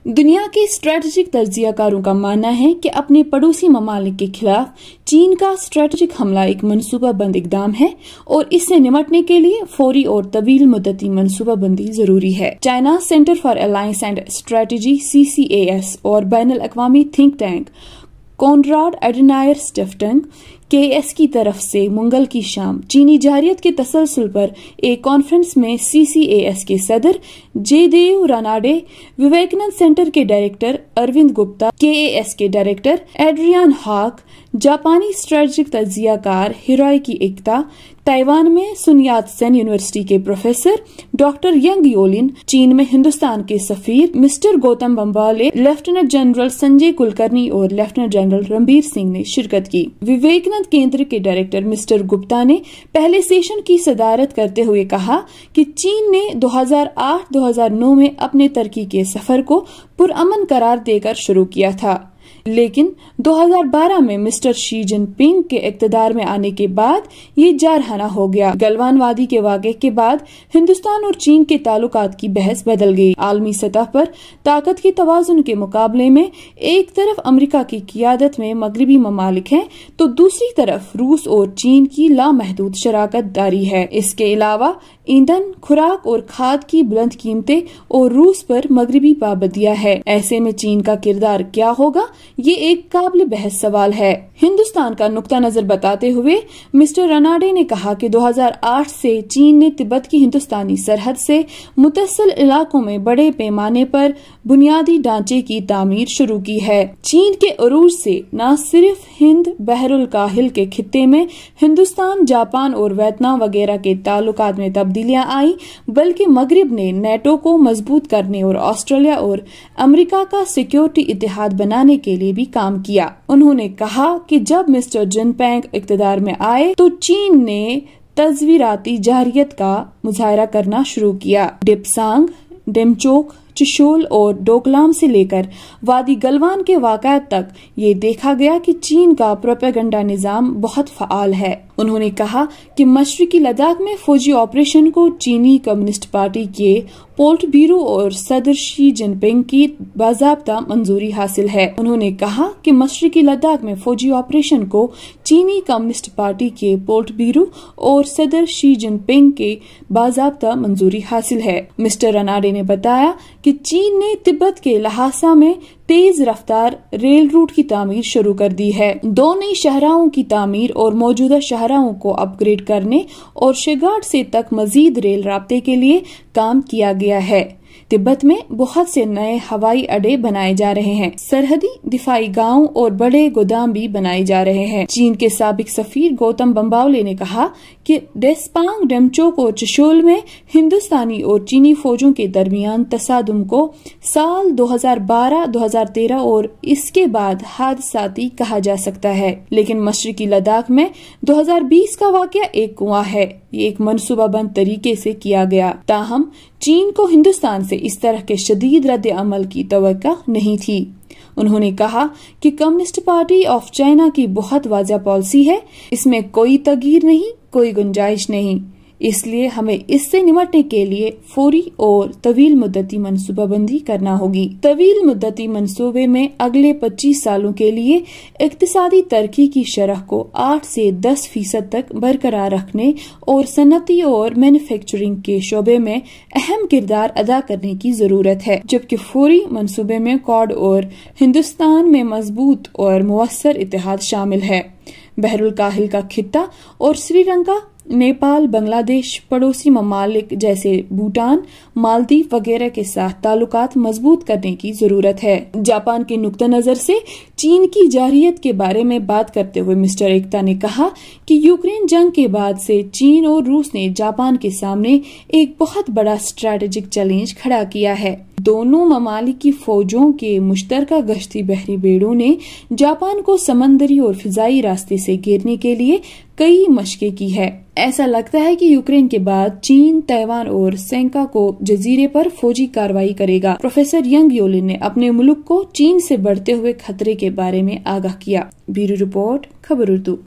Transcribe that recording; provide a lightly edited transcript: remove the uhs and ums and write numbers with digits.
दुनिया के स्ट्रेटेजिक तज्जिया कारों का मानना है कि अपने पड़ोसी ममालिक के खिलाफ चीन का स्ट्रेटेजिक हमला एक मनसूबाबंद इकदाम है और इससे निपटने के लिए फौरी और तवील मुद्दती मनसूबाबंदी जरूरी है। China centre for alliance and strategy CCAS और बैनुल अक़वामी थिंक टैंक कोनराड एडेनायर स्टिफ्टिंग KS की तरफ से मंगल की शाम चीनी जारियत के तसलसल पर एक कॉन्फ्रेंस में CCAS के सदर जयदेव रानाडे, विवेकानंद सेंटर के डायरेक्टर अरविंद गुप्ता, KAS के डायरेक्टर एड्रियान हॉक, जापानी स्ट्रेटेजिक तज्जियाकार हिरोकी इक्ता, ताइवान में सुन यात सेन यूनिवर्सिटी के प्रोफेसर डॉक्टर यंग योलिन, चीन में हिंदुस्तान के सफीर mister Gautam Bambawale, lieutenant general Sanjay Kulkarni और लेफ्टिनेंट जनरल रणबीर सिंह ने शिरकत की। विवेकानंद केंद्र के डायरेक्टर मिस्टर गुप्ता ने पहले सेशन की सदारत करते हुए कहा कि चीन ने 2008-2009 में अपने तरक्की के सफर को पुरअमन करार देकर शुरू किया था, लेकिन 2012 में मिस्टर शी जिनपिंग के इक़्तिदार में आने के बाद ये जारहाना हो गया। गलवान वादी के वाक़े के बाद हिंदुस्तान और चीन के ताल्लुकात की बहस बदल गई। आलमी सतह पर ताकत के तवाज़ुन के मुकाबले में एक तरफ अमेरिका की क़ियादत में मगरबी ममालिक हैं, तो दूसरी तरफ रूस और चीन की लामहदूद शराकत दारी है। इसके अलावा ईंधन, खुराक और खाद की बुलंद कीमतें और रूस पर मगरबी पाबंदियां है। ऐसे में चीन का किरदार क्या होगा, ये एक काबिल बहस सवाल है। हिंदुस्तान का नुक्ता नजर बताते हुए मिस्टर रानाडे ने कहा कि 2008 से चीन ने तिब्बत की हिंदुस्तानी सरहद से मुतस्सिल इलाकों में बड़े पैमाने पर बुनियादी ढांचे की तामीर शुरू की है। चीन के अरूज से न सिर्फ हिंद बहरुल काहिल के खित्ते में हिंदुस्तान, जापान और वियतनाम वगैरह के ताल्लुकात में तब्दीलियां आई, बल्कि मगरिब ने नेटो को मजबूत करने और ऑस्ट्रेलिया और अमेरिका का सिक्योरिटी इत्तेहाद बनाने के लिए भी काम किया। उन्होंने कहा कि जब मिस्टर जिनपिंग इक़्तिदार में आए तो चीन ने तस्वीराती जारियत का मुजाहरा करना शुरू किया। डिपसांग, डेमचोक, चशोल और डोकलाम से लेकर वादी गलवान के वाक़यात तक ये देखा गया कि चीन का प्रोपेगेंडा निज़ाम बहुत फ़आल है। उन्होंने कहा कि मशरिकी लद्दाख में फौजी ऑपरेशन को चीनी कम्युनिस्ट पार्टी के पोलिट ब्यूरो और सदर शी जिनपिंग की बाज़ाब्ता मंजूरी हासिल है। उन्होंने कहा कि मशरिकी लद्दाख में फौजी ऑपरेशन को चीनी कम्युनिस्ट पार्टी के पोलिट ब्यूरो और सदर शी जिनपिंग के बाज़ाब्ता मंजूरी हासिल है। मिस्टर रानाडे ने बताया कि चीन ने तिब्बत के लहासा में तेज रफ्तार रेल रूट की तामीर शुरू कर दी है। 2 नई शाहराहों की तामीर और मौजूदा शाहराहों को अपग्रेड करने और शिगाट से तक मजीद रेल राब्ते के लिए काम किया गया है। तिब्बत में बहुत से नए हवाई अड्डे बनाए जा रहे हैं। सरहदी दिफाई गांव और बड़े गोदाम भी बनाए जा रहे हैं। चीन के साबिक सफीर गौतम बम्बावले ने कहा कि डेस्पांग, डेमचोक और चशोल में हिंदुस्तानी और चीनी फौजों के दरमियान तसादुम को साल 2012, 2013 और इसके बाद हादसाती कहा जा सकता है, लेकिन मशरिकी लद्दाख में 2020 का वाकया एक कुआं है। ये एक मनसूबाबंद तरीके से किया गया, ताहम चीन को हिंदुस्तान से इस तरह के शदीद रद्द अमल की तवक्का नहीं थी। उन्होंने कहा कि कम्युनिस्ट पार्टी ऑफ चाइना की बहुत वाज़ेह पॉलिसी है, इसमें कोई तगीर नहीं, कोई गुंजाइश नहीं, इसलिए हमें इससे निपटने के लिए फौरी और तवील मुद्दती मनसूबाबंदी करना होगी। तवील मुद्दती मनसूबे में अगले 25 सालों के लिए इक्तिसादी तरक्की की शरह को 8 से 10% तक बरकरार रखने और सनती और मैन्युफैक्चरिंग के शोबे में अहम किरदार अदा करने की जरूरत है, जबकि फौरी मनसूबे में क्वाड और हिंदुस्तान में मजबूत और मुअस्सर इत्तेहाद शामिल है। बहरुल काहिल का खित्ता और श्रीलंका, नेपाल, बांग्लादेश, पड़ोसी ममालिक जैसे भूटान, मालदीव वगैरह के साथ ताल्लुकात मजबूत करने की जरूरत है। जापान के नुक्ता नजर से चीन की जारियत के बारे में बात करते हुए मिस्टर एकता ने कहा कि यूक्रेन जंग के बाद से चीन और रूस ने जापान के सामने एक बहुत बड़ा स्ट्रेटेजिक चैलेंज खड़ा किया है। दोनों ममालिक की फौजों के मुश्तरका गश्ती बहरी बेड़ों ने जापान को समंदरी और फिजाई रास्ते से घेरने के लिए कई मशकें की है। ऐसा लगता है कि यूक्रेन के बाद चीन, ताइवान और सेंकाकू जजीरे पर फौजी कार्रवाई करेगा। प्रोफेसर यंग योलिन ने अपने मुल्क को चीन से बढ़ते हुए खतरे के बारे में आगाह किया। ब्यूरो रिपोर्ट, खबर उर्दू।